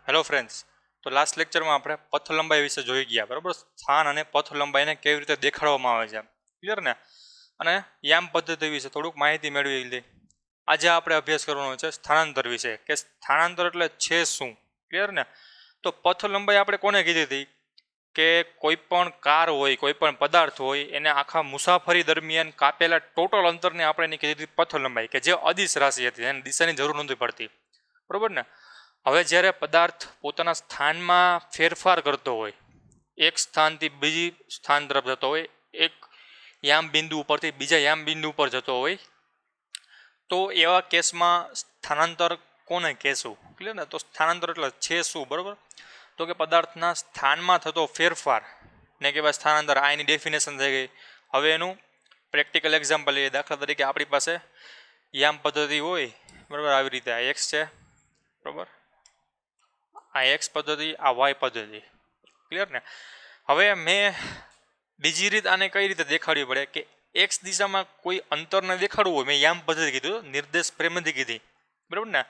Hello friends, તો last લેક્ચરમાં આપણે પથ લંબાઈ વિશે જોઈ ગયા, બરાબર. સ્થાન અને પથ લંબાઈને કેવી રીતે દેખાડવામાં આવે છે, ક્લિયર ને. અને યામ પદ્ધતિ વિશે થોડુંક માહિતી મેળવી લીધી. આજે આપણે અભ્યાસ કરવાનો છે સ્થાનાંતર વિશે, કે સ્થાનાંતર એટલે છે શું, ક્લિયર ને. તો પથ લંબાઈ આપણે કોને કીધી હતી કે કોઈ પણ કાર હોય, કોઈ પણ પદાર્થ હોય, એને આખા મુસાફરી દરમિયાન કાપેલા ટોટલ અંતરને આપણે એની કીધી હતી પથ લંબાઈ, કે જે અદિશ રાશિ હતી, એને દિશાની જરૂર નથી પડતી, બરાબર ને. હવે જ્યારે પદાર્થ પોતાના સ્થાનમાં ફેરફાર કરતો હોય, એક સ્થાનથી બીજી સ્થાન તરફ જતો હોય, એક યામ બિંદુ ઉપરથી બીજા યામ બિંદુ ઉપર જતો હોય, તો એવા કેસમાં સ્થાનાંતર કોને કહેશું, ક્લિયર ને. તો સ્થાનાંતર એટલે છે શું, બરાબર. તો કે પદાર્થના સ્થાનમાં થતો ફેરફાર ને કહેવાય સ્થાનાંતર. આ એની ડેફિનેશન થઈ ગઈ. હવે એનું પ્રેક્ટિકલ એક્ઝામ્પલ લઈએ. દાખલા તરીકે આપણી પાસે યામ પદ્ધતિ હોય, બરાબર. આવી રીતે આ એક્સ છે, બરાબર. આ એક્સ પદ્ધતિ, આ વાય પદ્ધતિ, ક્લિયર ને. હવે મેં બીજી રીત આને કઈ રીતે દેખાડવી પડે કે એક્સ દિશામાં કોઈ અંતરને દેખાડવું હોય, મેં યામ પદ્ધતિ કીધું, નિર્દેશ પ્રેમથી કીધી, બરાબર ને.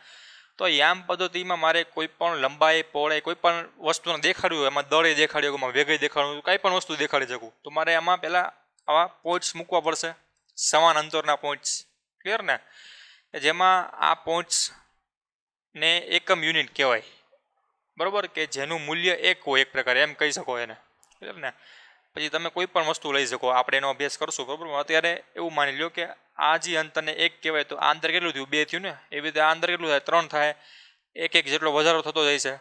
તો યામ પદ્ધતિમાં મારે કોઈ પણ લંબાઈ પહોળાઈ કોઈ પણ વસ્તુને દેખાડવી હોય, એમાં દળે દેખાડ્યું હોય, એમાં વેગે દેખાડવું, કાંઈ પણ વસ્તુ દેખાડી શકું, તો મારે આમાં પહેલાં આવા પોઈન્ટ્સ મૂકવા પડશે, સમાન અંતરના પોઈન્ટ્સ, ક્લિયર ને. જેમાં આ પોઈન્ટ્સને એકમ યુનિટ કહેવાય, બરાબર, કે જેનું મૂલ્ય એક હોય, એક પ્રકારે એમ કહી શકો એને, બરાબર ને. પછી તમે કોઈ પણ વસ્તુ લઈ શકો, આપણે એનો અભ્યાસ કરશું, બરાબર. અત્યારે એવું માની લો કે આ જે અંતરને એક કહેવાય, તો આ અંતર કેટલું થયું, 2 થયું ને. એવી રીતે આ અંતર કેટલું થાય, 3 થાય. એક એક જેટલો વધારો થતો જાય છે.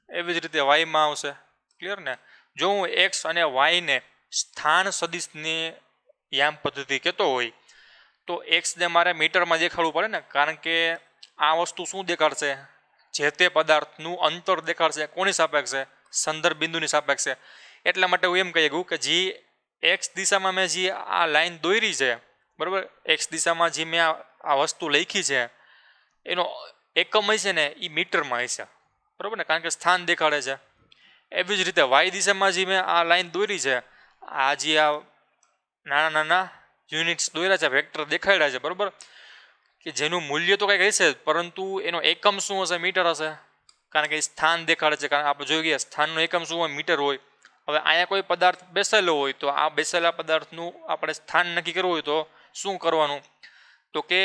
એવી જ રીતે વાયમાં આવશે, ક્લિયર ને. જો હું એક્સ અને વાયને સ્થાન સદિશની યામ પદ્ધતિ કહેતો હોય, તો એક્સને મારે મીટરમાં દેખાડવું પડે ને, કારણ કે આ વસ્તુ શું દેખાડશે, જે તે પદાર્થનું અંતર દેખાડશે. કોની સાપેક્ષે, સંદર્ભ બિંદુની સાપેક્ષે. એટલા માટે હું એમ કહી શકું કે જે એક્સ દિશામાં મેં જે આ લાઈન દોરી છે, બરાબર, એક્સ દિશામાં જે મેં આ વસ્તુ લખી છે, એનો એકમ હશે ને એ મીટરમાં હશે, બરાબર ને, કારણ કે સ્થાન દેખાડે છે. એવી જ રીતે વાય દિશામાં જે મેં આ લાઈન દોરી છે, આ જે આ નાના નાના યુનિટ્સ દોર્યા છે, વેક્ટર દેખાડ્યા છે, બરાબર, કે જેનું મૂલ્ય તો કંઈક હશે, પરંતુ એનો એકમ શું હશે, મીટર હશે, કારણ કે એ સ્થાન દેખાડે છે. કારણ આપણે જોઈ ગયા સ્થાનનો એકમ શું હોય, મીટર હોય. હવે અહીંયા કોઈ પદાર્થ બેસેલો હોય, તો આ બેસેલા પદાર્થનું આપણે સ્થાન નક્કી કરવું હોય તો શું કરવાનું, તો કે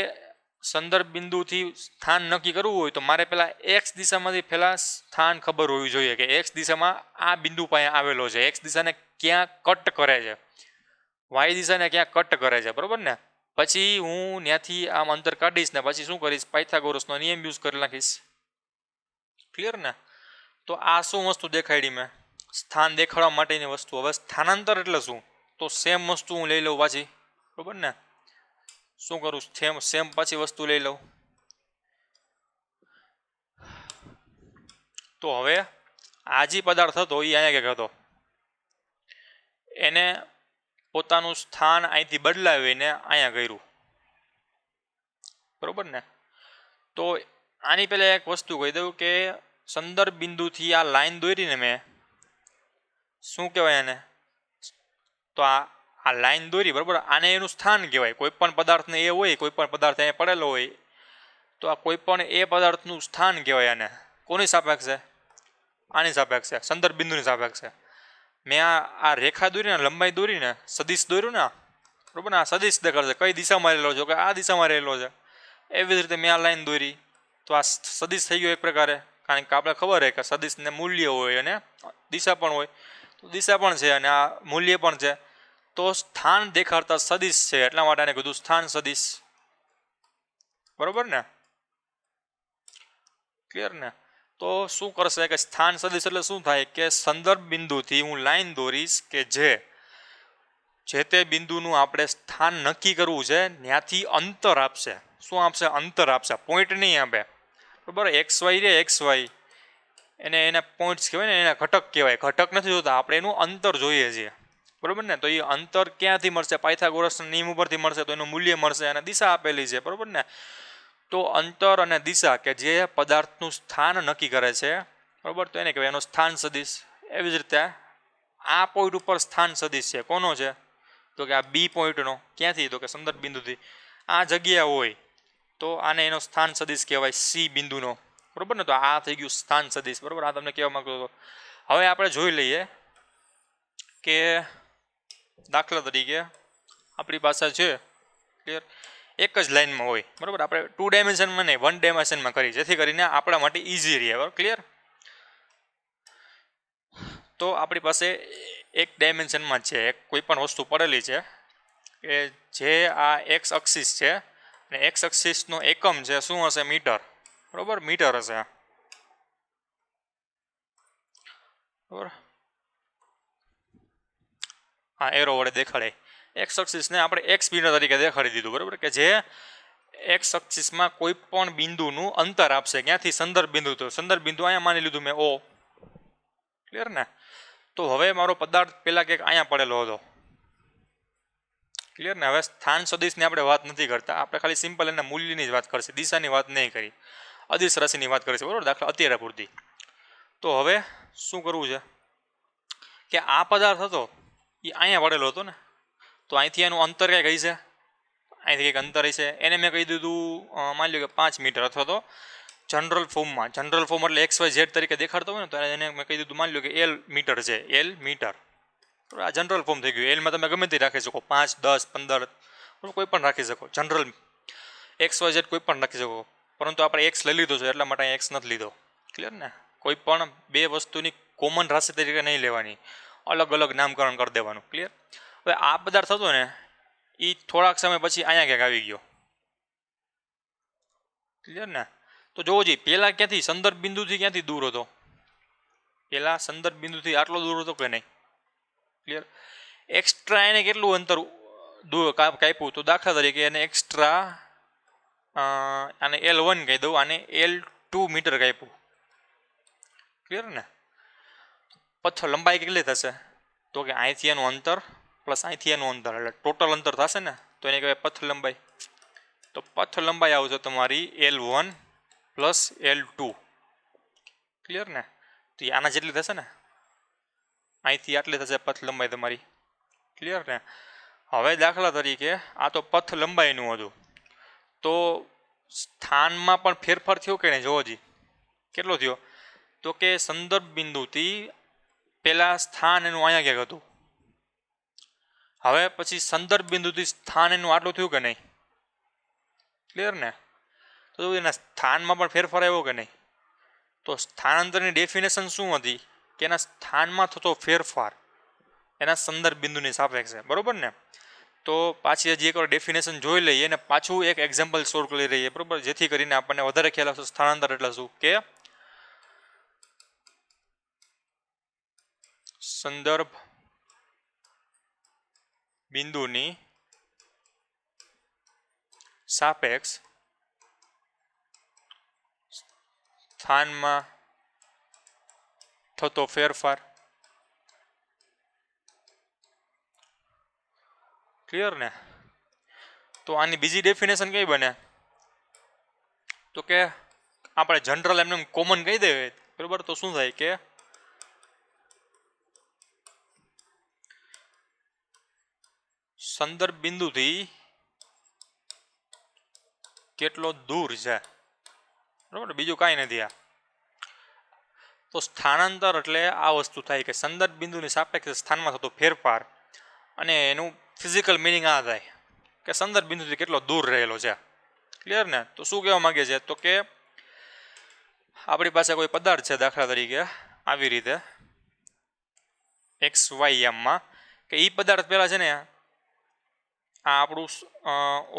સંદર્ભ બિંદુથી સ્થાન નક્કી કરવું હોય તો મારે પહેલાં એક્સ દિશામાંથી પહેલાં સ્થાન ખબર હોવી જોઈએ, કે એક્સ દિશામાં આ બિંદુ પાસે આવેલો છે, એક્સ દિશાને ક્યાં કટ કરે છે, વાય દિશાને ક્યાં કટ કરે છે, બરાબર ને. પછી હું ત્યાંથી આમ અંતર કાઢીશ ને પછી શું કરીશ, પાયથાગોરસનો નિયમ યુઝ કરી નાખીશ, ક્લિયર ને. તો આ શું વસ્તુ દેખાડી મેં, સ્થાન દેખાડવા માટેની વસ્તુ. હવે સ્થાનાંતર એટલે શું, તો સેમ વસ્તુ હું લઈ લઉં પાછી, બરાબર ને. શું કરું, સેમ પાછી વસ્તુ લઈ લઉં. તો હવે આ જે પદાર્થ હતો એ અહીંયા ક્યાંક હતો, એને પોતાનું સ્થાન અહીંથી બદલાવીને અહીંયા કર્યું, બરાબર ને. તો આની પહેલાં એક વસ્તુ કહી દઉં કે સંદર્ભ બિંદુથી આ લાઈન દોરીને મેં શું કહેવાય એને, તો આ લાઈન દોરી, બરાબર, આને એનું સ્થાન કહેવાય. કોઈ પણ પદાર્થને એ હોય, કોઈ પણ પદાર્થ અહીંયા પડેલો હોય, તો આ કોઈ પણ એ પદાર્થનું સ્થાન કહેવાય. આને કોની સાપેક્ષે, આની સાપેક્ષે, સંદર્ભ બિંદુની સાપેક્ષે. મેં આ રેખા દોરીને, લંબાઈ દોરીને, સદિશ દોર્યું ને, બરાબર ને. આ સદિશ દેખાડશે કઈ દિશામાં રહેલો છે, કે આ દિશામાં રહેલો છે. એવી જ રીતે મેં આ લાઈન દોરી, તો આ સદિશ થઈ ગયો એક પ્રકારે, કારણ કે આપણે ખબર છે કે સદિશને મૂલ્ય હોય અને દિશા પણ હોય, તો દિશા પણ છે અને આ મૂલ્ય પણ છે. તો સ્થાન દેખાડતા સદિશ છે, એટલા માટે આને કીધું સ્થાન સદિશ, બરાબર ને, ક્લિયર ને. તો શું કરશે કે સ્થાન સદિશ એટલે શું થાય કે સંદર્ભ બિંદુથી હું લાઈન દોરીશ કે જે તે બિંદુનું આપણે સ્થાન નક્કી કરવું છે, ત્યાંથી અંતર આપશે. શું આપશે, અંતર આપશે, પોઈન્ટ નહીં આપે, બરાબર. એક્સ વાય રે, એક્સ વાય એના પોઈન્ટ્સ કહેવાય ને, એના ઘટક કહેવાય. ઘટક નથી જોતા આપણે, એનું અંતર જોઈએ છીએ, બરાબર ને. તો એ અંતર ક્યાંથી મળશે, પાયથાગોરસના નિયમ ઉપરથી મળશે, તો એનું મૂલ્ય મળશે અને દિશા આપેલી છે, બરાબર ને. તો અંતર અને દિશા કે જે પદાર્થનું સ્થાન નક્કી કરે છે, બરાબર, તો એને કહેવાય એનો સ્થાન સદિશ. એવી જ રીતે આ પોઈન્ટ ઉપર સ્થાન સદિશ છે, કોનો છે, તો કે આ બી પોઈન્ટનો. ક્યાંથી, તો કે સંદર્ભ બિંદુથી આ જગ્યા હોય, તો આને એનો સ્થાન સદિશ કહેવાય સી બિંદુનો, બરોબર ને. તો આ થઈ ગયું સ્થાન સદિશ, બરોબર. આ તમને કહેવા માંગતો હતો. હવે આપણે જોઈ લઈએ કે દાખલા તરીકે આપણી પાસે છે, ક્લિયર, એક જ લાઇનમાં હોય, બરોબર. આપણે 2 ડાયમેન્શનમાં નહીં, 1 ડાયમેન્શનમાં કરી, જેથી કરીને આપણા માટે ઇઝી રહે, બરાબર, ક્લિયર. તો આપણી પાસે એક ડાયમેન્શનમાં છે એક કોઈ પણ વસ્તુ પડેલી છે કે જે આ એક્સ અક્ષિસ છે, અને એક્સ અક્ષિસનો એકમ છે શું હશે? મીટર, બરોબર, મીટર હશે, બરોબર. હા, એરો વડે દેખાડે. એક્સ અક્ષિસને આપણે એક્સ મીટર તરીકે દેખાડી દીધું, બરોબર, કે જે એક્સ અક્ષિસમાં કોઈ પણ બિંદુનું અંતર આપશે. ક્યાંથી? સંદર્ભ બિંદુ. તો સંદર્ભ બિંદુ અહીંયા માની લીધું મેં O, ક્લિયર ને. તો હવે મારો પદાર્થ પહેલાં કંઈક અહીંયા પડેલો હતો, ક્લિયર ને. હવે સ્થાન સદિશની આપણે વાત નથી કરતા, આપણે ખાલી સિમ્પલ એના મૂલ્યની જ વાત કરશે, દિશાની વાત નહીં કરી, અદિશ રાશિની વાત કરીશું, બરોબર, દાખલા અત્યારે પૂરતી. તો હવે શું કરવું છે કે આ પદાર્થ હતો એ અહીંયા પડેલો હતો ને, તો અહીંથી એનું અંતર કંઈક હશે, અહીંથી કંઈક અંતર હશે. એને મેં કહી દીધું માની લો કે 5 મીટર, અથવા તો જનરલ ફોર્મમાં, જનરલ ફોર્મ એટલે XYZ તરીકે દેખાડતો હોય ને, તો એને મેં કહી દીધું માની લો કે L મીટર છે, L મીટર. આ જનરલ ફોર્મ થઈ ગયું. એલમાં તમે ગમે તે રાખી શકો, 5, 10, 15, કોઈ પણ રાખી શકો. જનરલ XYZ કોઈ પણ રાખી શકો, પરંતુ આપણે એક્સ લઈ લીધો છે એટલા માટે એક્સ નથી લીધો, ક્લિયર ને. કોઈ પણ બે વસ્તુની કોમન રાશિ તરીકે નહીં લેવાની, અલગ અલગ નામકરણ કરી દેવાનું, ક્લિયર. હવે આ પદાર્થ હતો ને એ થોડાક સમય પછી અહીંયા ક્યાંક આવી ગયો, ક્લિયર ને. તો જોવો જોઈએ પહેલાં ક્યાંથી સંદર્ભ બિંદુથી ક્યાંથી દૂર હતો? પહેલાં સંદર્ભ બિંદુથી આટલો દૂર હતો કે નહીં? ક્લિયર. એક્સ્ટ્રા એને કેટલું અંતર દૂર કાપ્યું? તો દાખલા તરીકે એને એક્સ્ટ્રા આને L1 કહી દઉં, આને L2 મીટર કાપ્યું, ક્લિયર ને. પથ્થર લંબાઈ કેટલી થશે? તો કે અહીંથી એનું અંતર પ્લસ અહીંથી એનું અંતર એટલે ટોટલ અંતર થશે ને, તો એને કહેવાય પથ્થર લંબાઈ. તો પથ્થર લંબાઈ આવશે તમારી L1 પ્લસ L2, ક્લિયર ને. તો એ આના જેટલી થશે ને, અહીંથી આટલી થશે પથ લંબાઈ તમારી, ક્લિયર ને. હવે દાખલા તરીકે આ તો પથ લંબાઈનું હતું, તો સ્થાનમાં પણ ફેરફાર થયો કે નહીં? જોવો જી કેટલો થયો? તો કે સંદર્ભ બિંદુથી પહેલાં સ્થાન એનું અહીંયા ક્યાંક હતું, હવે પછી સંદર્ભ બિંદુથી સ્થાન એનું આટલું થયું કે નહીં? ક્લિયર ને. તો એના સ્થાનમાં પણ ફેરફાર આવ્યો કે નહીં? તો સ્થાનાંતરની ડેફિનેશન શું હતી? કે એના સ્થાનમાં થતો ફેરફાર એના સંદર્ભ બિંદુની સાપેક્ષે, બરોબર ને. તો પાછી હજી એકવાર ડેફિનેશન જોઈ લઈએ અને પાછું એક એક્ઝામ્પલ સોલ્વ કરી લઈએ, બરોબર, જેથી કરીને આપણને વધારે ખ્યાલ આવશે સ્થાનાંતર એટલે શું. કે સંદર્ભ બિંદુની સાપેક્ષ સ્થાનમાં થતો ફેરફાર, ક્લિયર ને. તો આની બીજી ડેફિનેશન કઈ બને? તો કે આપણે જનરલ એમને કોમન કહી દઈએ, બરોબર. તો શું થાય કે સંદર્ભ બિંદુથી કેટલો દૂર છે, બરોબર, બીજું કાંઈ નથી. આ તો સ્થાનાંતર એટલે આ વસ્તુ થાય કે સંદર્ભ બિંદુની સાપેક્ષે સ્થાનમાં થતો ફેરફાર, અને એનું ફિઝિકલ મિનિંગ આ થાય કે સંદર્ભ બિંદુથી કેટલો દૂર રહેલો છે, ક્લિયર ને. તો શું કહેવા માંગે છે? તો કે આપણી પાસે કોઈ પદાર્થ છે, દાખલા તરીકે આવી રીતે XYમાં, કે એ પદાર્થ પહેલાં છે ને આ આપણું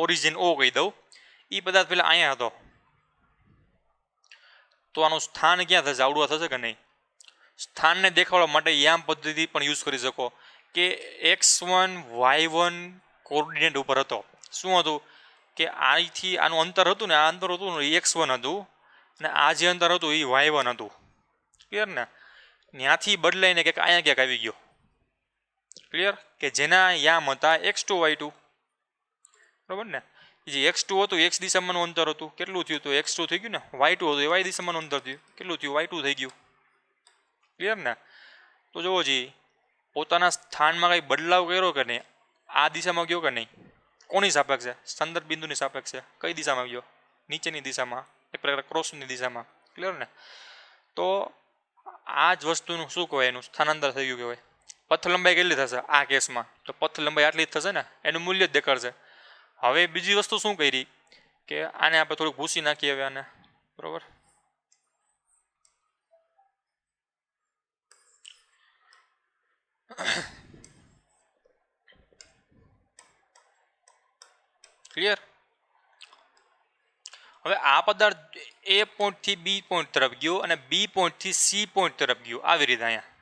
ઓરિજિન O કહી દઉં, એ પદાર્થ પહેલાં અહીંયા હતો, તો આનું સ્થાન ક્યાં થશે? આવડું થશે કે નહીં? સ્થાનને દેખાડવા માટે યામ પદ્ધતિ પણ યુઝ કરી શકો, કે X1 Y1 કોર્ડિનેટ ઉપર હતો. શું હતું? કે અહીંથી આનું અંતર હતું ને, આ અંતર હતું ને એ X1 હતું, અને આ જે અંતર હતું એ Y1 હતું, ક્લિયર ને. ત્યાંથી બદલાઈને ક્યાંક અહીંયા ક્યાંક આવી ગયો, ક્લિયર, કે જેના યામ હતા X2 Y2, બરાબર ને. જે X2 હતું X દિશામાંનું અંતર હતું, કેટલું થયું? તો X2 થઈ ગયું ને. Y2 હતું એ Y દિશામાંનું અંતર થયું, કેટલું થયું? Y2 થઈ ગયું, ક્લિયર ને. તો જોવો જી પોતાના સ્થાનમાં કંઈ બદલાવ કર્યો કે નહીં? આ દિશામાં ગયો કે નહીં? કોની સાપેક્ષે? સંદર્ભ બિંદુની સાપેક્ષે. કઈ દિશામાં ગયો? નીચેની દિશામાં, એક પ્રકાર ક્રોસની દિશામાં, ક્લિયર ને? તો આ જ વસ્તુનું શું કહેવાય, એનું સ્થાનાંતર થઈ ગયું કહેવાય. પથ લંબાઈ કેટલી થશે આ કેસમાં? તો પથ લંબાઈ આટલી જ થશે ને, એનું મૂલ્ય જ દેખાડશે. હવે બીજી વસ્તુ શું કરી કે આને આપણે થોડુંક ભૂસી નાખીએ હવે આને, બરોબર. ક્લિયર? હવે આ પદાર્થ એ પોઈન્ટથી બી પોઈન્ટ તરફ ગયો અને બી પોઈન્ટથી સી પોઈન્ટ તરફ ગયો, આવી રીતે. અહીંયા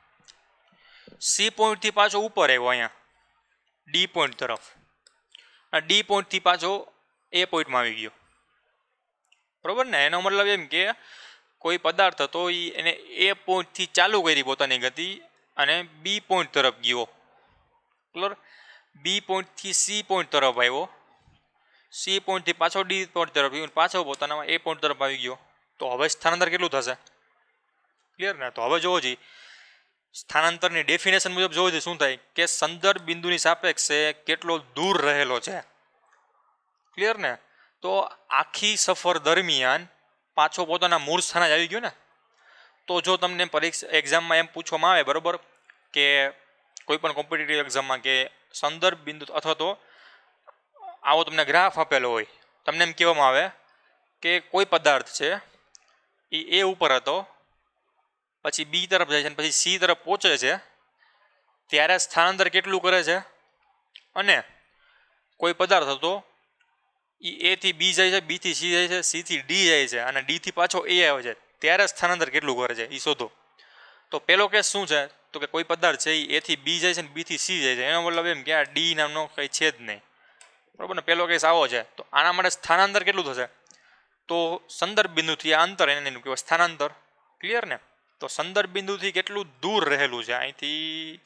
સી પોઈન્ટથી પાછો ઉપર આવ્યો અહીંયા ડી પોઈન્ટ તરફ, અને ડી પોઈન્ટથી પાછો એ પોઈન્ટમાં આવી ગયો, બરોબર ને? એનો મતલબ એમ કે કોઈ પદાર્થ હતો એને એ પોઈન્ટથી ચાલુ કરી પોતાની ગતિ અને બી પોઈન્ટ તરફ ગયો, ક્લિયર? બી પોઈન્ટથી સી પોઈન્ટ તરફ આવ્યો, સી પોઈન્ટથી પાછો ડી પોઈન્ટ તરફ ગયો, પાછો પોતાના એ પોઈન્ટ તરફ આવી ગયો. તો હવે સ્થાનાંતર કેટલું થશે? ક્લિયર ને? તો હવે જોવો જોઈએ સ્થાનાંતરની ડેફિનેશન મુજબ જોવો જોઈએ શું થાય કે સંદર્ભ બિંદુની સાપેક્ષે કેટલો દૂર રહેલો છે. ક્લિયર ને? તો આખી સફર દરમિયાન પાછો પોતાના મૂળ સ્થાને જ આવી ગયો ને. તો જો તમને પરીક્ષા એક્ઝામમાં એમ પૂછવામાં આવે, બરોબર, કે કોઈ પણ કોમ્પિટિટિવ એક્ઝામમાં કે સંદર્ભ બિંદુ અથવા તો આવો તમને ગ્રાફ આપેલો હોય, તમને એમ કહેવામાં આવે કે કોઈ પદાર્થ છે એ ઉપર હતો, પછી બી તરફ જાય છે અને પછી સી તરફ પહોંચે છે, ત્યારે સ્થાનાંતર કેટલું કરે છે, અને કોઈ પદાર્થ હતો એ થી બી જાય છે, બી થી સી જાય છે, સી થી ડી જાય છે અને ડી થી પાછો એ આવે છે, ત્યારે સ્થાનાંતર કેટલું કરે છે એ શોધો. તો પેલો કેસ શું છે? તો કે કોઈ પદાર્થ છે એ થી બી જાય છે ને બી થી સી જાય છે, એનો મતલબ એમ કે આ ડી નામનો કંઈ છે જ નહીં, બરોબર ને? પેલો કેસ આવો છે. તો આના માટે સ્થાનાંતર કેટલું થશે? તો સંદર્ભ બિંદુથી આ અંતર એને એનું કહેવાય સ્થાનાંતર. ક્લિયર ને? તો સંદર્ભ બિંદુથી કેટલું દૂર રહેલું છે, અહીંથી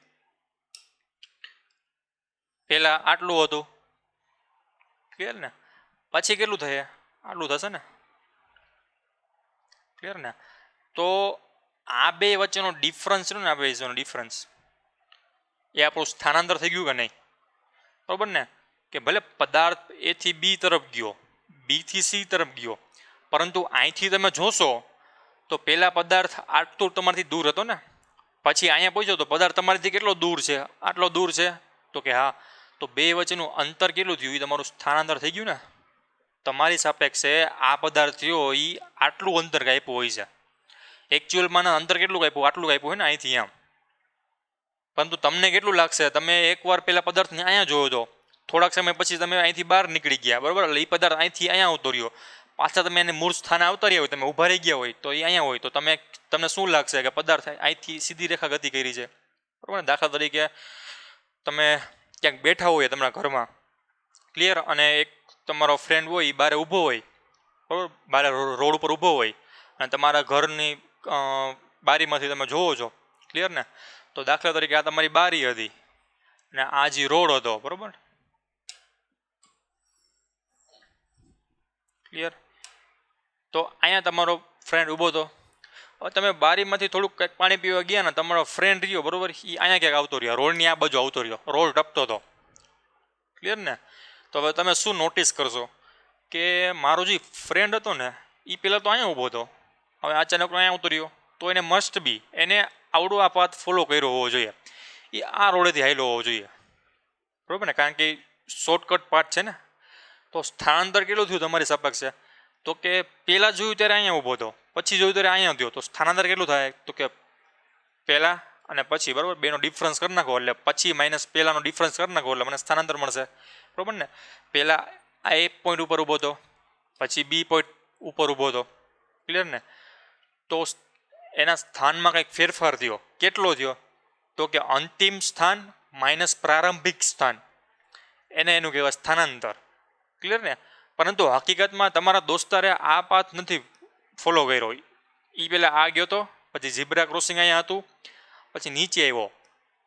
પહેલા આટલું હતું, ક્લિયર ને? પછી કેટલું થશે? આટલું થશે ને, ક્લિયર ને? તો આ બે વચ્ચેનો ડિફરન્સ છે ને, આ બે વચ્ચેનો ડિફરન્સ એ આપણું સ્થાનાંતર થઈ ગયું કે નહીં, બરોબર ને? કે ભલે પદાર્થ એ થી બી તરફ ગયો, બી થી સી તરફ ગયો, પરંતુ અહીંથી તમે જોશો તો પહેલા પદાર્થ આટલું તમારાથી દૂર હતો ને, પછી અહીંયા પહોંચ્યો તો પદાર્થ તમારાથી કેટલો દૂર છે? આટલો દૂર છે. તો કે હા, તો બે વચ્ચેનું અંતર કેટલું થયું? એ તમારું સ્થાનાંતર થઈ ગયું ને. તમારી સાપેક્ષે આ પદાર્થ થયો એ આટલું અંતર કાપ્યું હોય છે, એકચ્યુઅલમાં અંતર કેટલું કાપ્યું? આટલું કાપ્યું હોય ને અહીંથી આમ. પરંતુ તમને કેટલું લાગશે? તમે એકવાર પહેલા પદાર્થને અહીંયા જોયો તો, થોડાક સમય પછી તમે અહીંથી બહાર નીકળી ગયા, બરોબર? એટલે એ પદાર્થ અહીંથી અહીંયા આવતો રહ્યો, પાછા તમે એને મૂળ સ્થાને આવતા રહ્યા હોય, તમે ઊભા રહી ગયા હોય તો એ અહીંયા હોય, તો તમને શું લાગશે કે પદાર્થ અહીંથી સીધી રેખા ગતિ કરી છે, બરોબર? દાખલા તરીકે તમે ક્યાંક બેઠા હોય તમારા ઘરમાં, ક્લિયર, અને એક તમારો ફ્રેન્ડ હોય એ બહાર ઊભો હોય, બરોબર, બહાર રોડ ઉપર ઊભો હોય અને તમારા ઘરની બારીમાંથી તમે જોવો છો, ક્લિયર ને? તો દાખલા તરીકે આ તમારી બારી હતી અને આ જે રોડ હતો, બરોબર, ક્લિયર? તો અહીંયા તમારો ફ્રેન્ડ ઊભો હતો. હવે તમે બારીમાંથી થોડુંક કંઈક પાણી પીવા ગયા ને, તમારો ફ્રેન્ડ રહ્યો, બરોબર, એ અહીંયા ક્યાંક આવતો રહ્યો, રોડની આ બાજુ આવતો રહ્યો, રોડ ટપતો હતો, ક્લિયર ને? તો હવે તમે શું નોટિસ કરશો કે મારો જે ફ્રેન્ડ હતો ને એ પહેલાં તો અહીંયા ઊભો હતો, હવે અચાનક અહીંયા આવતો રહ્યો, તો એને મસ્ટ બી એને આવડો આ પાથ ફોલો કર્યો હોવો જોઈએ, એ આ રોડેથી હાલ્યો હોવો જોઈએ, બરાબર ને? કારણ કે શોર્ટકટ પાથ છે ને. તો સ્થાનાંતર કેટલું થયું તમારી સાપેક્ષે? તો કે પહેલાં જોયું ત્યારે અહીંયા ઊભો હતો, પછી જોયું ત્યારે અહીંયા થયો, તો સ્થાનાંતર કેટલું થાય? તો કે પહેલાં અને પછી, બરાબર, બેનો ડિફરન્સ કરી નાખો એટલે પછી માઇનસ પહેલાંનો ડિફરન્સ કરી નાખો એટલે મને સ્થાનાંતર મળશે, બરાબર ને? પહેલાં આ એ પોઈન્ટ ઉપર ઊભો હતો, પછી બી પોઈન્ટ ઉપર ઊભો હતો, ક્લિયર ને? તો એના સ્થાનમાં કંઈક ફેરફાર થયો, કેટલો થયો? તો કે અંતિમ સ્થાન માઇનસ પ્રારંભિક સ્થાન, એનું કહેવાય સ્થાનાંતર, ક્લિયર ને? પરંતુ હકીકતમાં તમારા દોસ્તારે આ પાથ નથી ફોલો કર્યો, એ પહેલાં આ ગયો હતો, પછી ઝીબ્રા ક્રોસિંગ અહીંયા હતું, પછી નીચે આવ્યો,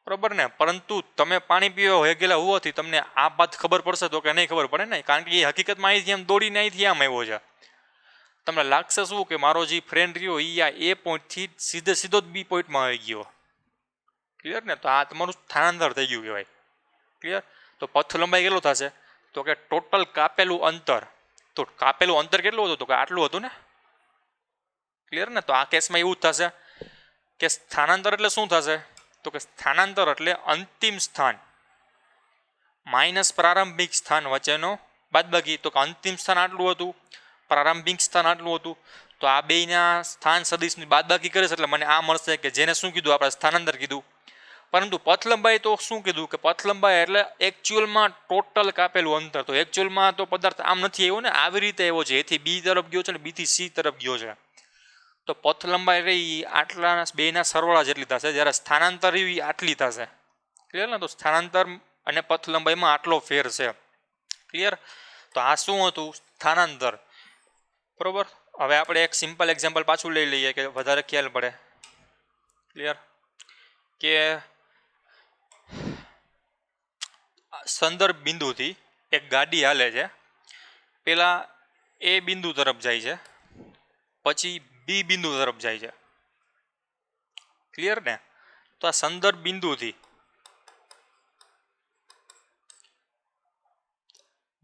બરાબર ને? પરંતુ તમે પાણી પીવા હોય ગયેલા હોવાથી તમને આ પાથ ખબર પડશે તો કે નહીં ખબર પડે ને, કારણ કે એ હકીકતમાં અહીંથી આમ દોડીને અહીંથી આમ આવ્યો છે. તમને લાગશે શું કે મારો જે ફ્રેન્ડ રહ્યો એ આ એ પોઈન્ટથી સીધો જ બી પોઈન્ટમાં આવી ગયો, ક્લિયર ને? તો આ તમારું સ્થાનાંતર થઈ ગયું કહેવાય, ક્લિયર? તો પથ લંબાઈ કેટલો થશે? તો કે ટોટલ કાપેલું અંતર, તો કાપેલું અંતર કેટલું હતું? તો કે આટલું હતું ને, ક્લિયર ને? તો આ કેસમાં એવું જ થશે કે સ્થાનાંતર એટલે શું થશે? તો કે સ્થાનાંતર એટલે અંતિમ સ્થાન માઇનસ પ્રારંભિક સ્થાન વચ્ચેનો બાદબાકી. તો કે અંતિમ સ્થાન આટલું હતું, પ્રારંભિક સ્થાન આટલું હતું, તો આ બેયના સ્થાન સદિશની બાદબાકી કરીશ એટલે મને આ મળશે કે જેને શું કીધું આપણે? સ્થાનાંતર કીધું. પરંતુ પથ લંબાઈ તો શું કીધું કે પથ લંબાઈ એટલે એકચ્યુઅલમાં ટોટલ કાપેલું અંતર. તો એકચ્યુઅલમાં તો પદાર્થ આમ નથી આવ્યો ને, આવી રીતે આવ્યો છે. એથી બી તરફ ગયો છે ને બીથી સી તરફ ગયો છે. તો પથ લંબાઈ રહી આટલા બેના સરવાળા જેટલી થશે, જ્યારે સ્થાનાંતર એવી આટલી થશે. ક્લિયર ને? તો સ્થાનાંતર અને પથ લંબાઈમાં આટલો ફેર છે. ક્લિયર? તો આ શું હતું? સ્થાનાંતર. બરોબર. હવે આપણે એક સિમ્પલ એક્ઝામ્પલ પાછું લઈ લઈએ કે વધારે ખ્યાલ પડે. ક્લિયર? કે સંદર્ભ બિંદુથી એક ગાડી હાલે છે. પેલા એ બિંદુ તરફ જાય છે, પછી બી બિંદુ તરફ જાય છે. ક્લિયર ને? તો આ સંદર્ભ બિંદુથી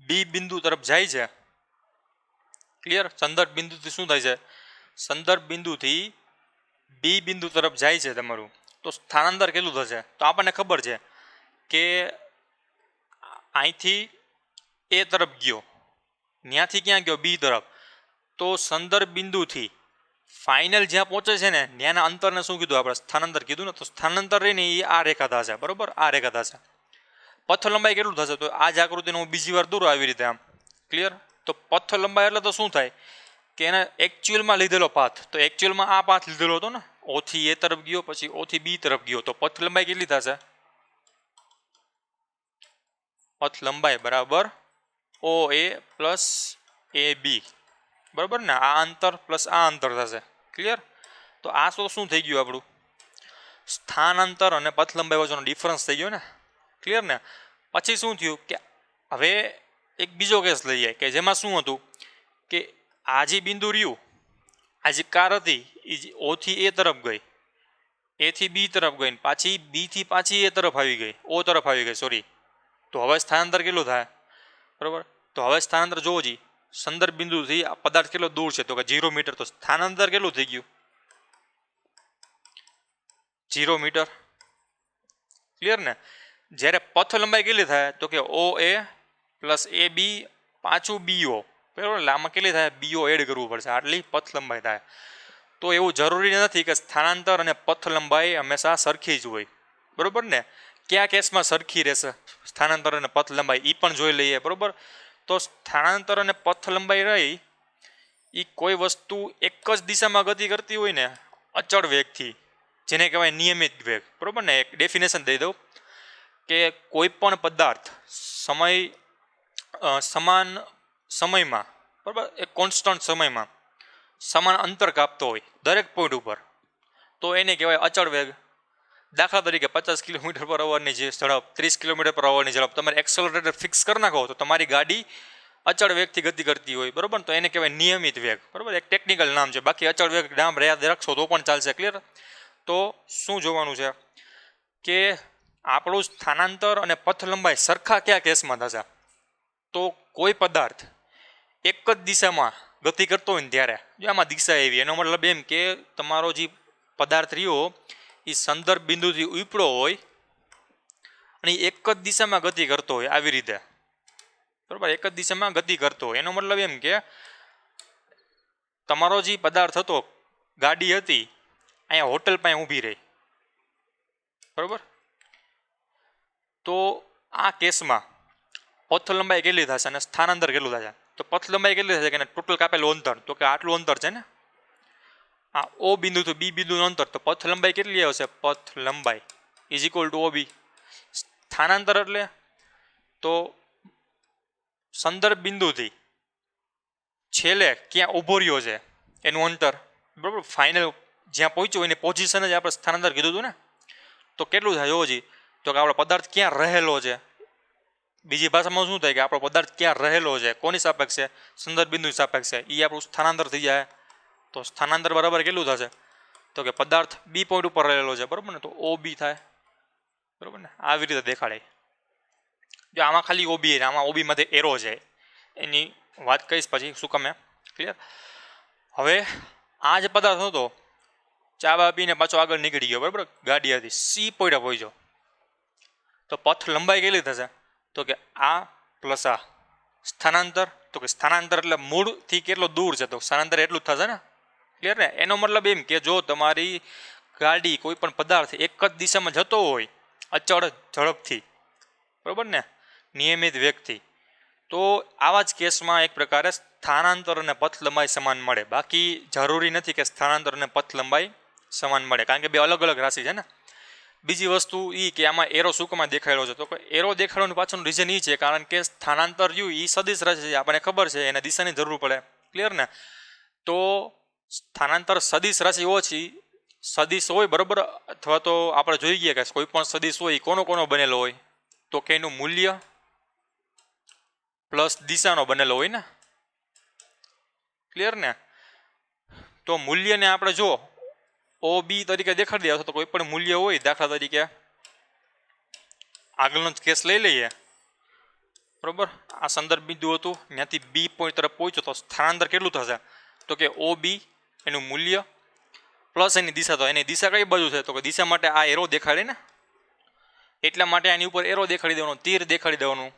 બી બિંદુ તરફ જાય છે. ક્લિયર? સંદર્ભ બિંદુથી શું થાય છે? સંદર્ભ બિંદુથી બી બિંદુ તરફ જાય છે તમારું. તો સ્થાનાંતર કેટલું થશે? તો આપણને ખબર છે કે અહીંથી એ તરફ ગયો, ત્યાંથી ક્યાં ગયો? બી તરફ. તો સંદર્ભ બિંદુથી ફાઇનલ જ્યાં પહોંચે છે ને ત્યાંના અંતરને શું કીધું આપણે? સ્થાનાંતર કીધું ને. તો સ્થાનાંતર રહીને એ આ રેખા થશે. બરોબર? આ રેખા થશે. પથ લંબાઈ કેટલું થશે? તો આ જ આકૃતિને હું બીજી વાર દોરું આવી રીતે આમ. ક્લિયર? તો પથ લંબાઈ એટલે તો શું થાય કે એને એકચ્યુઅલમાં લીધેલો પાથ. તો એકચ્યુઅલમાં આ પાથ લીધેલો હતો ને, ઓથી એ તરફ ગયો, પછી ઓથી બી તરફ ગયો. તો પથ લંબાઈ કેટલી થશે? પથ લંબાઈ બરાબર ઓ એ પ્લસ એ બી. બરાબર ને? આ અંતર પ્લસ આ અંતર થશે. ક્લિયર? તો આ શું થઈ ગયું આપણું? સ્થાનાંતર અને પથ લંબાઈ વચ્ચેનો ડિફરન્સ થઈ ગયો ને. ક્લિયર ને? પછી શું થયું કે હવે એક બીજો કેસ લઈએ કે જેમાં શું હતું કે આ જે બિંદુ રહ્યું, આ જે કાર હતી એ ઓથી એ તરફ ગઈ, એથી બી તરફ ગઈ, પાછી બીથી પાછી એ તરફ આવી ગઈ, ઓ તરફ આવી ગઈ, સોરી. તો હવે સ્થાનાંતર કેટલું થાય? બરાબર. તો હવે સ્થાનાંતર જોવો જી, સંદર્ભ બિંદુથી આ પદાર્થ કેટલો દૂર છે? તો કે 0 મીટર. તો સ્થાનાંતર કેટલું થઈ ગયું? 0 મીટર. ક્લિયર ને? જ્યારે પથ લંબાઈ કેટલી થાય? તો કે ઓ એ પ્લસ એ બી પાછું બીઓ. બરાબર? એટલે આમાં કેટલી થાય? બીઓ એડ કરવું પડશે, આટલી પથ લંબાઈ થાય. તો એવું જરૂરી નથી કે સ્થાનાંતર અને પથ લંબાઈ હંમેશા સરખી જ હોય. બરાબર ને? કયા કેસમાં સરખી રહેશે સ્થાનાંતર અને પથ લંબાઈ એ પણ જોઈ લઈએ. બરાબર? તો સ્થાનાંતર અને પથ લંબાઈ રહી એ કોઈ વસ્તુ એક જ દિશામાં ગતિ કરતી હોય ને અચળ વેગથી, જેને કહેવાય નિયમિત વેગ. બરાબર ને? એક ડેફિનેશન દઈ દઉં કે કોઈ પણ પદાર્થ સમાન સમયમાં, બરાબર, એક કોન્સ્ટન્ટ સમયમાં સમાન અંતર કાપતો હોય દરેક પોઈન્ટ ઉપર, તો એને કહેવાય અચળ વેગ. દાખલા તરીકે 50 કિલોમીટર પર અવરની જે ઝડપ, 30 કિલોમીટર પર અવરની ઝડપ, તમારે એક્સેલરેટર ફિક્સ કરી નાખો તો તમારી ગાડી અચળ વેગથી ગતિ કરતી હોય. બરાબર? તો એને કહેવાય નિયમિત વેગ. બરાબર? એક ટેકનિકલ નામ છે. બાકી અચળ વેગ નામ યાદ રાખશો તો પણ ચાલશે. ક્લિયર? તો શું જોવાનું છે કે આપણું સ્થાનાંતર અને પથ લંબાઈ સરખા કયા કેસમાં થશે? તો કોઈ પદાર્થ એક જ દિશામાં ગતિ કરતો હોય ને ત્યારે. જો આમાં દિશા એવી, એનો મતલબ એમ કે તમારો જે પદાર્થ રહ્યો એ સંદર્ભ બિંદુથી ઉપડો હોય અને એક જ દિશામાં ગતિ કરતો હોય આવી રીતે. બરાબર? એક જ દિશામાં ગતિ કરતો હોય. એનો મતલબ એમ કે તમારો જે પદાર્થ હતો, ગાડી હતી, અહીંયા હોટલ પાસે ઊભી રહી. બરાબર? તો આ કેસમાં પથ લંબાઈ કેટલી થશે અને સ્થાનાંતર કેટલું થશે? તો પથ લંબાઈ કેટલી થશે કે ટોટલ કાપેલું અંતર, તો કે આટલું અંતર છે ને, આ ઓ બિંદુથી બી બિંદુનું અંતર. તો પથ લંબાઈ કેટલી આવશે? પથ લંબાઈ ઇઝ ઇક્વલ ટુ ઓબી. સ્થાનાંતર એટલે તો સંદર્ભ બિંદુથી છેલ્લે ક્યાં ઊભો રહ્યો છે એનું અંતર. બરાબર? ફાઇનલ જ્યાં પહોંચ્યો એની પોઝિશન જ આપણે સ્થાનાંતર કીધું હતું ને. તો કેટલું થાય જોવો જી? તો કે આપણો પદાર્થ ક્યાં રહેલો છે. બીજી ભાષામાં શું થાય કે આપણો પદાર્થ ક્યાં રહેલો છે, કોની સાપેક્ષે? સંદર્ભ બિંદુ સાપેક્ષે. એ આપણું સ્થાનાંતર થઈ જાય. તો સ્થાનાંતર બરાબર કેટલું થશે? તો કે પદાર્થ બી પોઈન્ટ ઉપર રહેલો છે. બરાબર ને? તો ઓ બી થાય. બરાબર ને? આવી રીતે દેખાડે. જો આમાં ખાલી ઓબી, આમાં ઓબીમાંથી એરો છે, એની વાત કહીશ પછી શું કમે. ક્લિયર? હવે આ જે પદાર્થ હતો ચા બા પીને પાછો આગળ નીકળી ગયો, બરાબર, ગાડી હતી, સી પોઈન્ટ પહોંચ્યો, તો પથ લંબાઈ કેટલી થશે? તો કે આ પ્લસ આ સ્થાનાંતર, તો કે સ્થાનાંતર એટલે મૂળથી કેટલો દૂર છે, તો સ્થાનાંતર એટલું જ થશે ને, ક્લિયર ને? એનો મતલબ એમ કે જો તમારી ગાડી કોઈ પણ પદાર્થ એક જ દિશામાં જતો હોય અચળ ઝડપથી, બરાબર ને, નિયમિત વેગથી, તો આવા જ કેસમાં એક પ્રકારે સ્થાનાંતર અને પથ લંબાઈ સમાન મળે. બાકી જરૂરી નથી કે સ્થાનાંતર અને પથ લંબાઈ સમાન મળે, કારણ કે બે અલગ અલગ રાશિ છે ને. બીજી વસ્તુ એ કે આમાં એરો શું દેખાયેલો છે, તો એરો દેખાડવાનું પાછળનું રીઝન એ છે કારણ કે સ્થાનાંતર રહ્યું એ સદિશ રાશિ છે, આપણને ખબર છે, એને દિશાની જરૂર પડે, ક્લિયર ને? તો સ્થાનાંતર સદિશ રાશિ ઓછી સદિશ હોય, બરાબર, અથવા તો આપણે જોઈ ગયા કે કોઈ પણ સદિશ હોય કોનો બનેલો હોય, તો કે એનું મૂલ્ય પ્લસ દિશાનો બનેલો હોય ને, ક્લિયર ને? તો મૂલ્યને આપણે જો ઓ બી તરીકે દેખાડી દે, અથવા તો કોઈ પણ મૂલ્ય હોય, દાખલા તરીકે આગળનો જ કેસ લઈ લઈએ, બરાબર, આ સંદર્ભ બિંદુ હતું, ત્યાંથી બી પોઈન્ટ તરફ પહોંચ્યો, તો સ્થાનાંતર કેટલું થશે? તો કે ઓ બી એનું મૂલ્ય પ્લસ એની દિશા, તો એની દિશા કઈ બાજુ છે? તો કે દિશા માટે આ એરો દેખાડે ને, એટલા માટે આની ઉપર એરો દેખાડી દેવાનો, તીર દેખાડી દેવાનું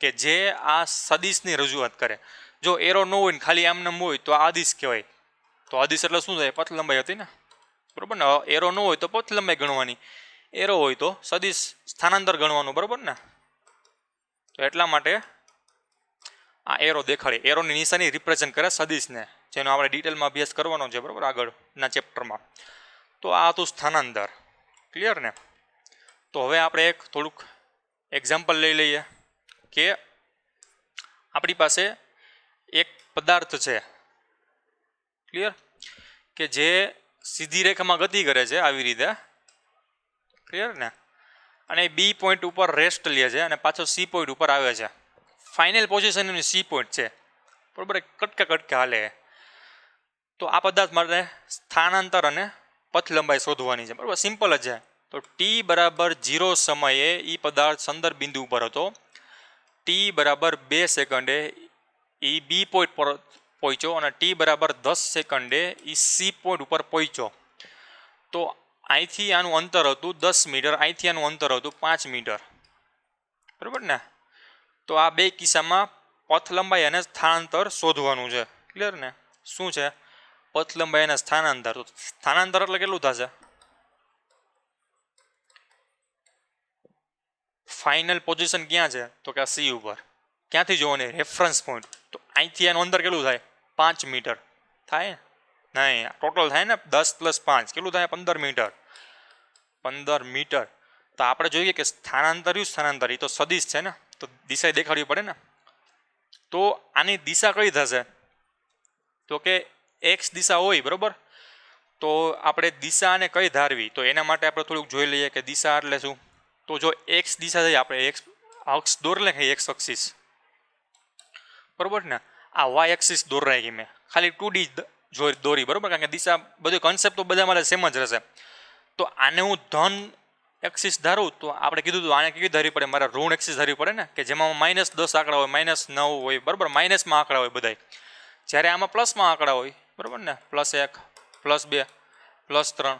કે જે આ સદિશની રજૂઆત કરે. જો એરો ન હોય ને ખાલી આમને હોય તો આ આદિશ કહેવાય. તો આદિશ એટલે શું થાય? પથ લંબાઈ હતી ને, બરાબર ને? એરો ન હોય તો પથ લંબાઈ ગણવાની, એરો હોય તો સદિશ સ્થાનાંતર ગણવાનું, બરાબર ને? તો એટલા માટે આ એરો દેખાડે, એરોની નિશાની રિપ્રેઝન્ટ કરે સદિશને, જેનો આપણે ડિટેલમાં અભ્યાસ કરવાનો છે, બરાબર, આગળના ચેપ્ટરમાં. તો આ હતું સ્થાનાંતર, ક્લિયર ને? તો હવે આપણે એક થોડુંક એક્ઝામ્પલ લઈ લઈએ કે આપણી પાસે એક પદાર્થ છે, ક્લિયર, કે જે સીધી રેખામાં ગતિ કરે છે આવી રીતે, ક્લિયર ને? અને બી પોઈન્ટ ઉપર રેસ્ટ લે છે અને પાછો સી પોઈન્ટ ઉપર આવે છે. ફાઇનલ પોઝિશન એની સી પોઈન્ટ છે, બરાબર, કટકે હાલે. તો આ પદાર્થ માટે સ્થાનાંતર અને પથ લંબાઈ શોધવાની છે, બરાબર, સિમ્પલ જ છે. તો ટી બરાબર 0 સમયે એ પદાર્થ સંદર્ભ બિંદુ ઉપર હતો, ટી બરાબર 2 સેકન્ડે એ બી પોઈન્ટ પર પહોંચ્યો અને ટી બરાબર 10 સેકન્ડે એ સી પોઈન્ટ ઉપર પહોંચ્યો. તો અહીંથી આનું અંતર હતું 10 મીટર, અહીંથી આનું અંતર હતું 5 મીટર, બરાબર ને? તો આ બે કિસ્સામાં પથ લંબાઈ અને સ્થાનાંતર શોધવાનું છે, ક્લિયર ને? શું છે? પથ લંબાઈ અને સ્થાનાંતર. તો સ્થાનાંતર એટલે કેટલું થશે? ફાઇનલ પોઝિશન ક્યાં છે? તો કે આ સી ઉપર. ક્યાંથી જોવાની? Reference point. તો અહીંથી આનું અંતર કેટલું થાય? 5 મીટર થાય? નહીં, ટોટલ થાય ને 10 + 5 કેટલું થાય? 15 મીટર. 15 મીટર. તો આપણે જોઈએ કે સ્થાનાંતર એ તો સદિશ છે ને, તો દિશા દેખાડવી પડે ને. તો આની દિશા કઈ થશે? તો કે એક્સ દિશા હોય, બરાબર, તો આપણે દિશાને કઈ ધારવી? તો એના માટે આપણે થોડુંક જોઈ લઈએ કે દિશા એટલે શું. તો જો એક્સ દિશા થઈ, આપણે એક્સ અક્ષ દોર લખીએ, એક્સ એક્સિસ, બરાબર ને? આ વાય એક્સિસ દોર રાખી મેં, ખાલી 2D દોરી, બરાબર, કારણ કે દિશા બધું કન્સેપ્ટ તો બધા મારે સેમ જ રહેશે. તો આને હું ધન એક્સિસ ધારું, તો આપણે કીધું હતું આને કેવી ધારવી પડે? મારે ઋણ એક્સિસ ધારવી પડે ને, કે જેમાં -10 આંકડા હોય, -9 હોય, બરાબર, માઇનસમાં આંકડા હોય બધાય. જ્યારે આમાં પ્લસમાં આંકડા હોય, બરાબર ને, +1 +2 +3,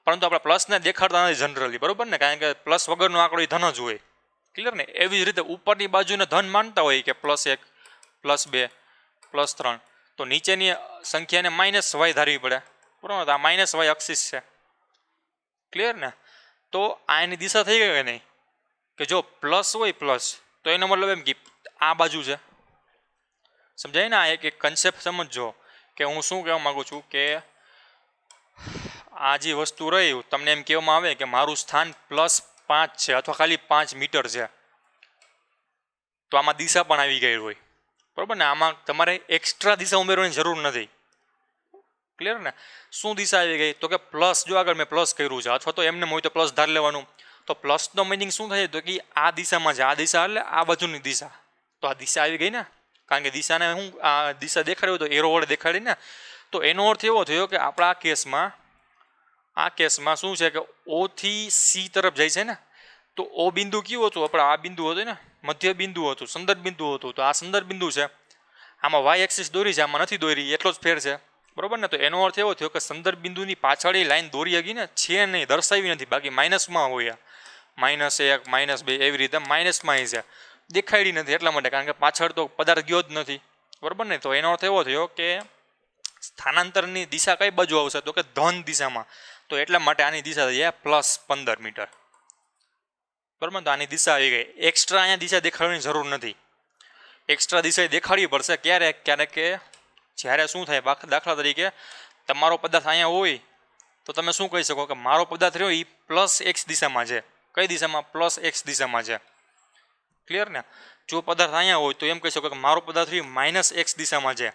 પરંતુ આપણે પ્લસને દેખાડતા નથી જનરલી, બરાબર ને, કારણ કે પ્લસ વગરનો આંકડો એ ધન જ હોય, ક્લિયર ને? એવી જ રીતે ઉપરની બાજુને ધન માનતા હોય કે +1 +2 +3, તો નીચેની સંખ્યાને -y ધારવી પડે, બરાબર? આ -y એક્સિસ છે, ક્લિયર ને? તો આ એની દિશા થઈ ગઈ કે નહીં? કે જો પ્લસ હોય પ્લસ, તો એનો મતલબ એમ કે આ બાજુ છે, સમજાય ને? આ એક કન્સેપ્ટ સમજજો કે હું શું કહેવા માગું છું, કે આ જે વસ્તુ રહી તમને એમ કહેવામાં આવે કે મારું સ્થાન +5 છે અથવા ખાલી 5 મીટર છે, તો આમાં દિશા પણ આવી ગઈ હોય, બરાબર ને? આમાં તમારે એક્સ્ટ્રા દિશા ઉમેરવાની જરૂર નથી, ક્લિયર ને? શું દિશા આવી ગઈ? તો કે પ્લસ, જો આગળ મેં પ્લસ કર્યું છે, અથવા તો એમને હોય તો પ્લસ ધાર લેવાનું. તો પ્લસનો મિનિંગ શું થાય? તો કે આ દિશામાં છે, આ દિશા એટલે આ બાજુની દિશા. તો આ દિશા આવી ગઈ ને, કારણ કે દિશાને હું આ દિશા દેખાડ્યું તો એરો વડે દેખાડી ને. તો એનો અર્થ એવો થયો કે આપણા આ કેસમાં શું છે કે ઓ થી સી તરફ જાય છે ને. તો ઓ બિંદુ કયું હતું? આપણે આ બિંદુ હતું ને, મધ્ય બિંદુ હતું, સંદર્ભ બિંદુ હતું. તો આ સંદર્ભ બિંદુ છે, આમાં વાય એક્સિસ દોરી છે, આમાં નથી દોરી, એટલો જ ફેર છે, બરોબર ને? તો એનો અર્થ એવો થયો કે સંદર્ભ બિંદુની પાછળ એ લાઈન દોરી હગી ને છે નહીં, દર્શાવી નથી, બાકી માઇનસમાં હોય, -1 -2 એવી રીતે માઇનસમાં છે, દેખાડી નથી એટલા માટે, કારણ કે પાછળ તો પદાર્થ ગયો જ નથી. બરોબર ને? તો એનો અર્થ એવો થયો કે સ્થાનાંતરની દિશા કઈ બાજુ આવશે, તો કે ધન દિશામાં. તો એટલા માટે આની દિશા થઈ +15 મીટર. બરાબર? તો આની દિશા આવી ગઈ. એક્સ્ટ્રા અહીંયા દિશા દેખાડવાની જરૂર નથી. એક્સ્ટ્રા દિશા દેખાડવી પડશે ક્યારેક ક્યારેક, કે જ્યારે શું થાય, દાખલા તરીકે તમારો પદાર્થ અહીંયા હોય તો તમે શું કહી શકો કે મારો પદાર્થ રહ્યો એ +x દિશામાં છે. કઈ દિશામાં? +x દિશામાં છે. ક્લિયર ને? જો પદાર્થ અહીંયા હોય તો એમ કહી શકો કે મારો પદાર્થ રહ્યો -x દિશામાં છે.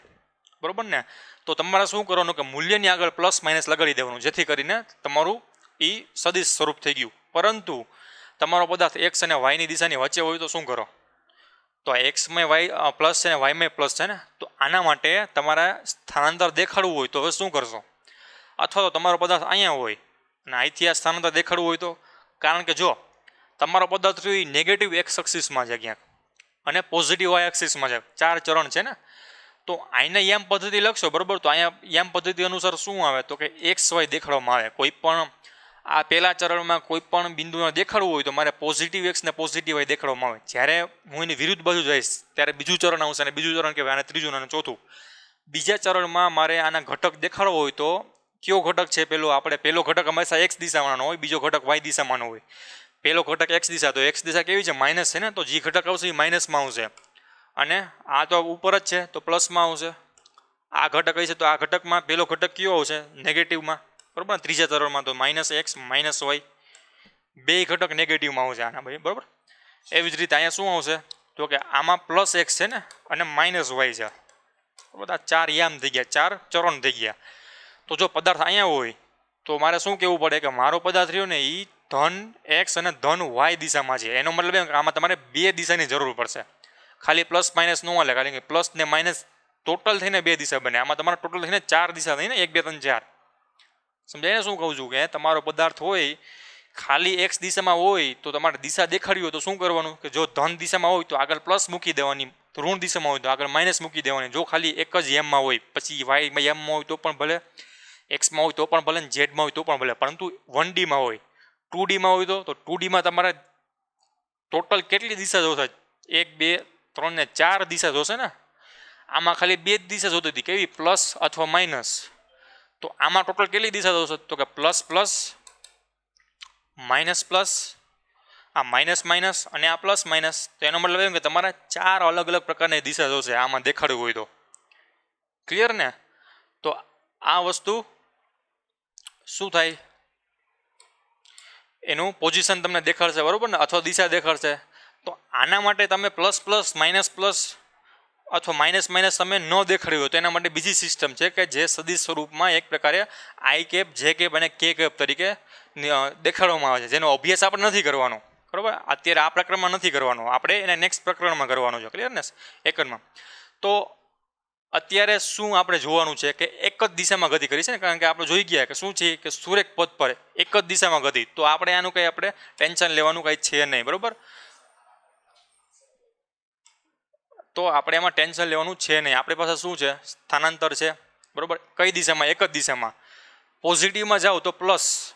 બરોબર ને? તો તમારે શું કરવાનું કે મૂલ્યની આગળ ± લગાડી દેવાનું, જેથી કરીને તમારું એ સદિશ સ્વરૂપ થઈ ગયું. પરંતુ તમારો પદાર્થ x અને y ની દિશાની વચ્ચે હોય તો શું કરો? તો x માં y પ્લસ છે ને y માં પ્લસ છે ને, તો આના માટે તમારે સ્થાનાંતર દેખાડવું હોય તો હવે શું કરશો? અથવા તો તમારો પદાર્થ અહીંયા હોય અને અહીંથી આ સ્થાનાંતર દેખાડવું હોય તો, કારણ કે જો તમારો પદાર્થ એ નેગેટિવ x એક્સિસમાં છે ક્યાંક અને પોઝિટિવ y એક્સિસમાં છે, 4 ચરણ છે ને, તો આને યામ પદ્ધતિ લખશો, બરોબર? તો અહીંયા યામ પદ્ધતિ અનુસાર શું આવે તો કે XY દેખાડવામાં આવે. કોઈ પણ આ પહેલા ચરણમાં કોઈ પણ બિંદુને દેખાડવું હોય તો મારે પોઝિટિવ x ને પોઝિટિવ y દેખાડવામાં આવે. જ્યારે હું એની વિરુદ્ધ બાજુ જઈશ ત્યારે બીજું ચરણ આવશે, અને બીજું ચરણ કહેવાય, અને ત્રીજું અને ચોથું. બીજા ચરણમાં મારે આના ઘટક દેખાડવો હોય તો કયો ઘટક છે? પહેલો ઘટક હંમેશા x દિશામાંનો હોય, બીજો ઘટક y દિશામાંનો હોય. પહેલો ઘટક x દિશા, તો x દિશા કેવી છે? માઇનસ છે ને, તો જે ઘટક આવશે એ માઇનસમાં આવશે, અને આ તો ઉપર જ છે તો પ્લસમાં આવશે. આ ઘટક કઈ છે? તો આ ઘટકમાં પહેલો ઘટક કયો આવશે? નેગેટિવમાં. બરોબર ને? ત્રીજા ચરણમાં તો -x -y બે ઘટક નેગેટિવમાં આવશે આના ભાઈ. બરોબર? એવી જ રીતે અહીંયા શું આવશે તો કે આમાં +x છે ને અને -y છે. બધા 4 યામ થઈ ગયા, 4 ચરણ થઈ ગયા. તો જો પદાર્થ અહીંયા હોય તો મારે શું કહેવું પડે કે મારો પદાર્થ રહ્યો ને એ ધન x અને ધન y દિશામાં છે. એનો મતલબ એમ કે આમાં તમારે બે દિશાની જરૂર પડશે, ખાલી +- ન હાલે, કારણ કે પ્લસ ને માઇનસ ટોટલ થઈને બે દિશા બને. આમાં તમારે ટોટલ થઈને 4 દિશા થઈને 1 2 3 4. સમજાય ને શું કહું છું? કે તમારો પદાર્થ હોય ખાલી x દિશામાં હોય તો તમારે દિશા દેખાડવી હોય તો શું કરવાનું કે જો ધન દિશામાં હોય તો આગળ પ્લસ મૂકી દેવાની, ઋણ દિશામાં હોય તો આગળ માઇનસ મૂકી દેવાની. જો ખાલી એક જ એમમાં હોય, પછી y એમમાં હોય તો પણ ભલે, એક્સમાં હોય તો પણ ભલે, ઝેડમાં હોય તો પણ ભલે, પરંતુ 1D માં હોય, 2D માં હોય તો 2D માં તમારે ટોટલ કેટલી દિશા જોશે? 1 2 3 ને 4 દિશા જોશે ને. આમાં ખાલી બે જ દિશા જોતી હતી, કેવી? પ્લસ અથવા માઇનસ. તો આમાં ટોટલ કેટલી દિશા જોશે? તો કે પ્લસ પ્લસ, માઇનસ પ્લસ, આ માઇનસ માઇનસ અને આ પ્લસ માઇનસ. તો એનો મતલબ એમ કે તમારે 4 અલગ અલગ પ્રકારની દિશા જોશે આમાં દેખાડવું હોય તો. ક્લિયર ને? તો આ વસ્તુ શું થાય, એનું પોઝિશન તમને દેખાડશે, બરોબર ને? અથવા દિશા દેખાડશે. તો આના માટે તમે પ્લસ પ્લસ માઇનસ પ્લસ અથવા માઇનસ માઇનસ તમે ન દેખાડ્યું હોય તો એના માટે બીજી સિસ્ટમ છે કે જે સદિશ સ્વરૂપમાં એક પ્રકારે I કેપ, J કેપ અને K કેપ તરીકે દેખાડવામાં આવે છે, જેનો અભ્યાસ આપણે નથી કરવાનો, બરોબર? અત્યારે આ પ્રકરણમાં નથી કરવાનો, આપણે એને નેક્સ્ટ પ્રકરણમાં કરવાનો છે. ક્લિયર ને? એકરમાં. તો અત્યારે શું આપણે જોવાનું છે કે એક જ દિશામાં ગતિ કરી છે ને, કારણ કે આપણે જોઈ ગયા કે શું છે કે સુરેખ પથ પર એક જ દિશામાં ગતિ. તો આપણે આનું કંઈ આપણે ટેન્શન લેવાનું કંઈ છે નહીં, બરોબર? તો આપણે એમાં ટેન્શન લેવાનું છે નહીં. આપણી પાસે શું છે? સ્થાનાંતર છે, બરોબર? કઈ દિશામાં? એક જ દિશામાં. પોઝિટિવમાં જાઓ તો પ્લસ,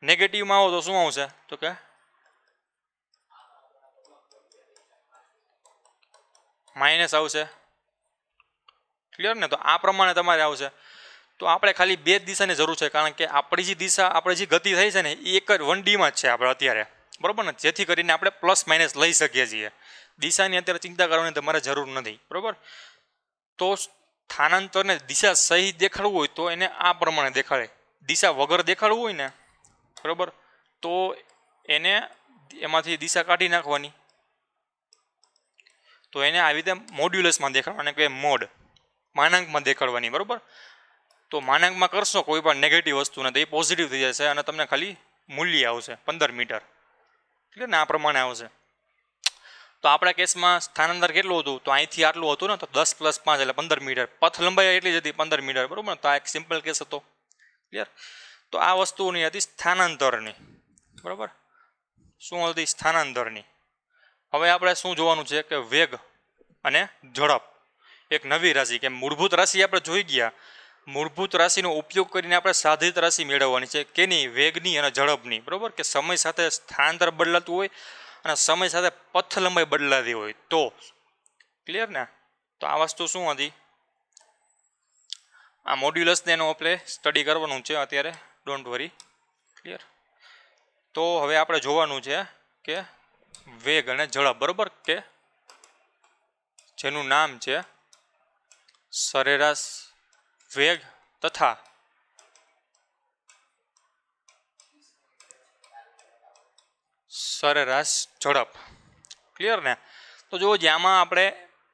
નેગેટિવમાં આવો તો શું આવશે? તો કે માઇનસ આવશે. ક્લિયર ને? તો આ પ્રમાણે તમારે આવશે. તો આપણે ખાલી બે જ દિશાની જરૂર છે, કારણ કે આપણી જે દિશા, આપણે જે ગતિ થઈ છે ને એ એક જ 1D માં જ છે આપણે અત્યારે, બરોબર ને? જેથી કરીને આપણે પ્લસ માઇનસ લઈ શકીએ છીએ. દિશાની અત્યારે ચિંતા કરવાની તમારે જરૂર નથી, બરોબર? તો સ્થાનાંતરને દિશા સહિત દેખાડવું હોય તો એને આ પ્રમાણે દેખાડે. દિશા વગર દેખાડવું હોય ને, બરોબર, તો એને એમાંથી દિશા કાઢી નાખવાની. તો એને આવી રીતે મોડ્યુલસમાં દેખાડવાની, કે મોડ માનાંકમાં દેખાડવાની, બરોબર? તો માનાંકમાં કરશો કોઈ પણ નેગેટિવ વસ્તુને તો એ પોઝિટિવ થઈ જશે અને તમને ખાલી મૂલ્ય આવશે 15 મીટર. એટલે ને આ પ્રમાણે આવશે. તો આપણા કેસમાં સ્થાનાંતર કેટલું હતું? તો અહીંથી આટલું હતું ને, તો 10 + 5 એટલે 15 મીટર. પથ લંબાઈ એટલી જ હતી, 15 મીટર, બરોબર? તો આ એક સિમ્પલ કેસ હતો. ક્લિયર? તો આ વસ્તુની હતી સ્થાનાંતરની, બરોબર? શું હતી? સ્થાનાંતરની. હવે આપણે શું જોવાનું છે કે વેગ અને ઝડપ, એક નવી રાશિ. કે મૂળભૂત રાશિ આપણે જોઈ ગયા. મૂળભૂત રાશિનો ઉપયોગ કરીને આપણે સાધિત રાશિ મેળવવાની છે કેની વેગની અને ઝડપની બરાબર કે સમય સાથે સ્થાનાંતર બદલાતું હોય અને સમય સાથે પથ લંબાઈ બદલાતી હોય તો ક્લિયર ને તો આ વસ્તુ શું હતી આ મોડ્યુલસને એનો આપણે સ્ટડી કરવાનું છે અત્યારે ડોન્ટ વરી ક્લિયર તો હવે આપણે જોવાનું છે કે વેગ અને ઝડપ બરાબર કે જેનું નામ છે સરેરાશ વેગ તથા સરેરાશ ઝડપ ક્લિયર ને તો જો આમાં આપણે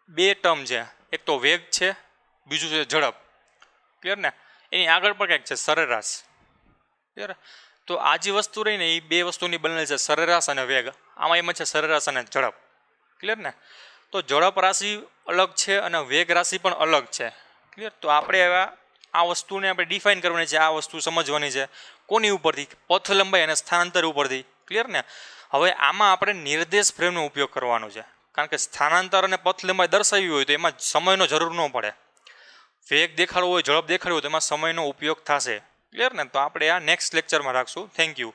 બે ટર્મ છે એક તો વેગ છે બીજું છે ઝડપ ક્લિયર ને એની આગળ પણ કંઈક છે સરેરાશ ક્લિયર તો આ જે વસ્તુ રહી ને એ બે વસ્તુની બનેલી છે સરેરાશ અને વેગ આમાં એમાં છે સરેરાશ અને ઝડપ ક્લિયર ને તો ઝડપ રાશિ અલગ છે અને વેગ રાશિ પણ અલગ છે ક્લિયર તો આપણે એવા આ વસ્તુને આપણે ડિફાઇન કરવાની છે આ વસ્તુ સમજવાની છે કોની ઉપરથી પથ લંબાઈ અને સ્થાનાંતર ઉપરથી ક્લિયર ને હવે આમાં આપણે નિર્દેશ ફ્રેમનો ઉપયોગ કરવાનો છે કારણ કે સ્થાનાંતર અને પથ લંબાઈ દર્શાવી હોય તો એમાં સમયનો જરૂર ન પડે વેગ દેખાડવો હોય ઝડપ દેખાડવું હોય તો એમાં સમયનો ઉપયોગ થશે ક્લિયર ને તો આપણે આ નેક્સ્ટ લેક્ચરમાં રાખશું થેન્ક યુ